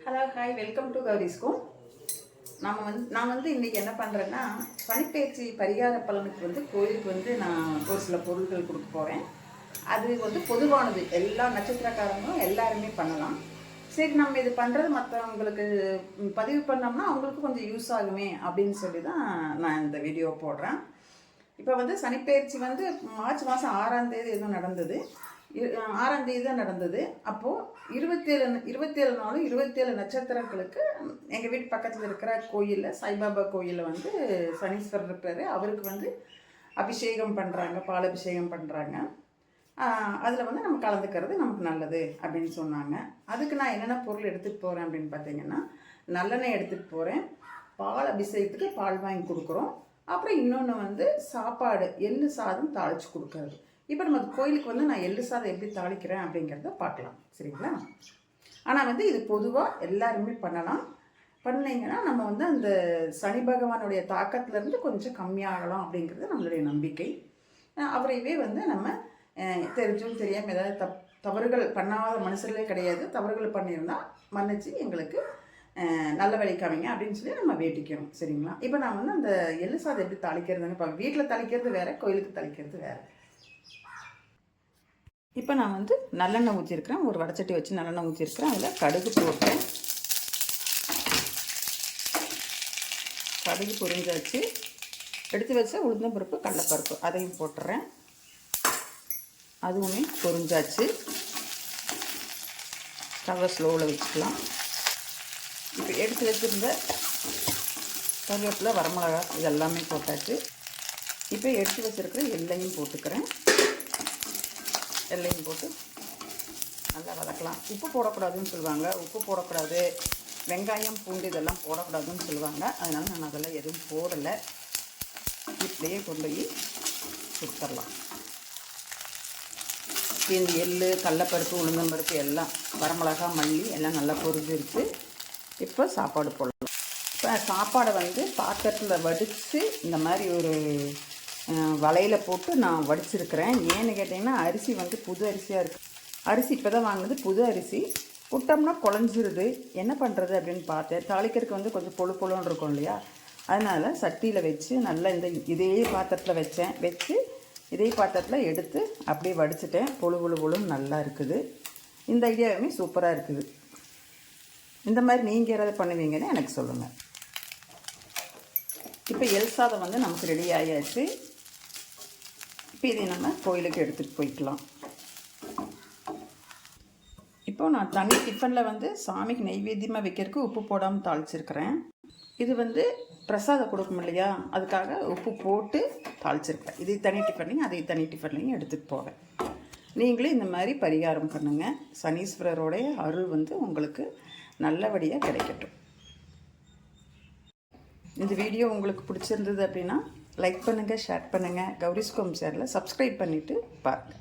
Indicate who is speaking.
Speaker 1: Hello hi welcome to கௌரிஸ்கோம். நான் வந்து இன்றைக்கி என்ன பண்ணுறேன்னா, சனிப்பெயர்ச்சி பரிகார பலனுக்கு வந்து கோயிலுக்கு வந்து நான் ஒரு சில பொருட்கள் கொடுக்க போகிறேன். அது வந்து பொதுவானது, எல்லா நட்சத்திரக்காரங்களும் எல்லாருமே பண்ணலாம். சரி, நம்ம இது பண்ணுறது மற்றவங்களுக்கு பதிவு பண்ணோம்னா அவங்களுக்கு கொஞ்சம் யூஸ் ஆகுமே அப்படின்னு சொல்லி தான் நான் இந்த வீடியோ போடுறேன். இப்போ வந்து சனிப்பெயர்ச்சி வந்து மார்ச் மாதம் 6ஆம் தேதி எதுவும் நடந்தது. 6ஆம் தேதி தான் நடந்தது. அப்போது 27 நாளும் 27 நட்சத்திரங்களுக்கு எங்கள் வீட்டு பக்கத்தில் இருக்கிற கோயிலில், சாய்பாபா கோயிலில் வந்து சனீஸ்வரர் இருப்பார். அவருக்கு வந்து அபிஷேகம் பண்ணுறாங்க, பால் அபிஷேகம் பண்ணுறாங்க. அதில் வந்து நம்ம கலந்துக்கிறது நமக்கு நல்லது அப்படின்னு சொன்னாங்க. அதுக்கு நான் என்னென்ன பொருள் எடுத்துகிட்டு போகிறேன் அப்படின்னு பார்த்தீங்கன்னா, நல்லெண்ணெய் எடுத்துகிட்டு போகிறேன், பால் அபிஷேகத்துக்கு பால் வாங்கி கொடுக்குறோம். அப்புறம் இன்னொன்று வந்து சாப்பாடு, எள்ளு சாதம் தாளித்து கொடுக்கறது. இப்போ நம்ம கோயிலுக்கு வந்து நான் எள்ளு சாதம் எப்படி தாளிக்கிறேன் அப்படிங்கிறத பார்க்கலாம், சரிங்களா? ஆனால் வந்து இது பொதுவாக எல்லாருமே பண்ணலாம். பண்ணிங்கன்னா நம்ம வந்து அந்த சனி பகவானுடைய தாக்கத்துலேருந்து கொஞ்சம் கம்மியாகலாம் அப்படிங்கிறது நம்மளுடைய நம்பிக்கை. அவரையவே வந்து நம்ம தெரிஞ்சும் தெரியாமல் ஏதாவது தவறுகள் பண்ணாத மனுஷர்களே கிடையாது. தவறுகள் பண்ணியிருந்தால் மன்னிச்சு எங்களுக்கு நல்ல வழி காமிங்க அப்படின்னு சொல்லி நம்ம வேண்டிக்கணும், சரிங்களா? இப்போ நான் வந்து அந்த எள்ளு சாதம் எப்படி தாளிக்கிறதுன்னு இப்போ வீட்டில் தாளிக்கிறது வேறு, கோயிலுக்கு தாளிக்கிறது வேறு. இப்போ நான் வந்து நல்லெண்ணெய் ஊற்றிருக்கிறேன், ஒரு வடச்சட்டி வச்சு நல்லெண்ணெய் ஊற்றிருக்கிறேன். அதில் கடுகு போட்டேன். கடுகு பொரிஞ்சாச்சு. எடுத்து வச்ச உளுந்தம்பருப்பு, கடலைப்பருப்பு அதையும் போட்டுறேன். அதுவுமே பொரிஞ்சாச்சு. ஸ்டவ்வை ஸ்லோவில் வச்சுக்கலாம். இப்போ எடுத்து வச்சுருந்த கருவேப்பிலை, வரமிளகா இதெல்லாமே போட்டாச்சு. இப்போ எடுத்து வச்சுருக்கிற எள்ளையும் போட்டுக்கிறேன். எல்லையும் போட்டு நல்லா வதக்கலாம். உப்பு போடக்கூடாதுன்னு சொல்லுவாங்க, உப்பு போடக்கூடாது, வெங்காயம் பூண்டு இதெல்லாம் போடக்கூடாதுன்னு சொல்லுவாங்க. அதனால் நான் அதெல்லாம் எதுவும் போடலை. இப்படியே கொண்டு போய் சுத்தரலாம். இந்த எள், கடலைப்பருப்பு, உளுந்தம்பருப்பு எல்லாம், வரமிளகா, மல்லி எல்லாம் நல்லா பொரிஞ்சிருச்சு. இப்போ சாப்பாடு போடலாம். இப்போ சாப்பாடை வந்து பாத்திரத்தில் வடித்து இந்த மாதிரி ஒரு வலையில் போட்டு நான் வடிச்சிருக்கிறேன். ஏன்னு கேட்டிங்கன்னா, அரிசி வந்து புது அரிசியாக இருக்குது. அரிசி இப்போ தான் வாங்கினது, புது அரிசி. விட்டோம்னா குழஞ்சிருது. என்ன பண்ணுறது அப்படின்னு பார்த்தேன். தாளிக்கிறதுக்கு வந்து கொஞ்சம் பொழுன்னு இருக்கும் இல்லையா? அதனால் சட்டியில் வச்சு நல்லா இதே பாத்திரத்தில் வச்சு இதே பாத்திரத்தில் எடுத்து அப்படியே வடிச்சிட்டேன். பொழுன்னு நல்லா இருக்குது. இந்த ஐடியாவுமே சூப்பராக இருக்குது. இந்த மாதிரி நீங்கள் யாராவது பண்ணுவீங்கன்னு எனக்கு சொல்லுங்கள். இப்போ எள் சாதம் வந்து நமக்கு ரெடி ஆகியாச்சு. இப்போ இதை நம்ம கோயிலுக்கு எடுத்துகிட்டு போய்க்கலாம். இப்போது நான் தனி டிஃபனில் வந்து சாமிக்கு நெய்வேத்தியமாக வைக்கிறதுக்கு உப்பு போடாமல் தாளிச்சிருக்கிறேன். இது வந்து பிரசாதம் கொடுக்கும் இல்லையா, அதுக்காக உப்பு போட்டு தாளிச்சிருக்கேன். இதை தனி டிஃபன்லையும் அதை தனி டிஃபன்லையும் எடுத்துகிட்டு போவேன். நீங்களே இந்த மாதிரி பரிகாரம் பண்ணுங்கள். சனீஸ்வரருடைய அருள் வந்து உங்களுக்கு நல்லபடியாக கிடைக்கட்டும். இந்த வீடியோ உங்களுக்கு பிடிச்சிருந்தது அப்படின்னா லைக் பண்ணுங்கள், ஷேர் பண்ணுங்கள். கௌரிஸ்கோம் சேனலை சப்ஸ்கிரைப் பண்ணிவிட்டு பாருங்கள்.